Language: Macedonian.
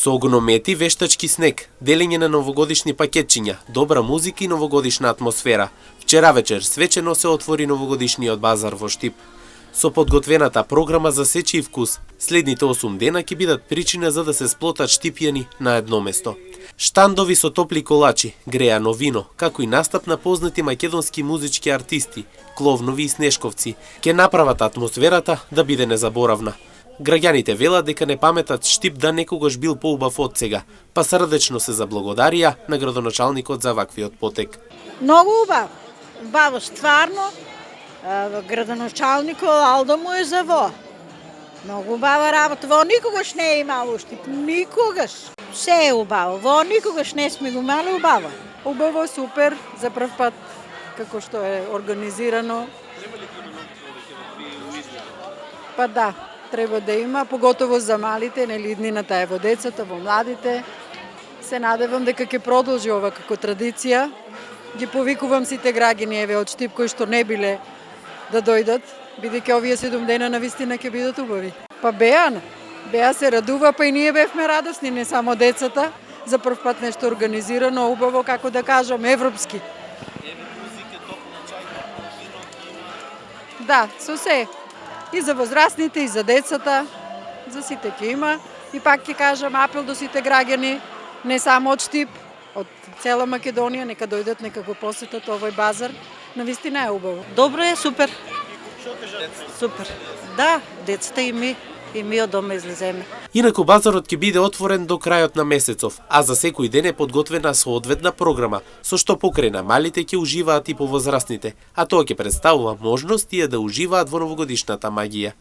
Со огномети, вештачки снег, делење на новогодишни пакетчиња, добра музика и новогодишна атмосфера. Вчера вечер свечено се отвори новогодишниот базар во Штип. Со подготвената програма за сечи и вкус, следните 8 дена ќе бидат причина за да се сплотат штипјани на едно место. Штандови со топли колачи, греано вино, како и настап на познати македонски музички артисти, кловнови и снешковци, ќе направат атмосферата да биде незаборавна. Граѓаните велат дека не паметат Штип да некогаш бил поубав од сега, па срдечно се заблагодарија на градоначалникот за ваквиот потек. Многу убав, убаво стварно, градоначалникот Алдо му е за во. Многу убава работа, во никогаш не е имало Штип, никогаш. Се е убаво, во никогаш не сме го имали убаво. Убаво, супер, за прв пат како што е организирано. Па да, треба да има, поготово за малите, нели иднината е во децата, во младите. Се надевам дека ќе продолжи ова како традиција. Ги повикувам сите граѓани еве од Штип кои што не биле да дојдат, бидејќи овие 7 дена навистина ќе бидат убави. Па Беа се радува, па и ние бевме радосни, не само децата. За прв пат нешто организирано, убаво, како да кажам, европски. Да, со се. И за возрастните, и за децата, за сите ќе има. И пак ќе кажам апел до сите граѓани, не само од Штип, од цела Македонија, нека дојдат, нека го посетат овој базар. Навистина е убаво. Добро е, супер. Супер. Да, децата и ми од дома излеземе. Инаку базарот ќе биде отворен до крајот на месецов, а за секој ден е подготвена соодветна програма, со што покрај на малите ќе уживаат и повозрастните, а тоа ќе представува можност тие да уживаат во новогодишната магија.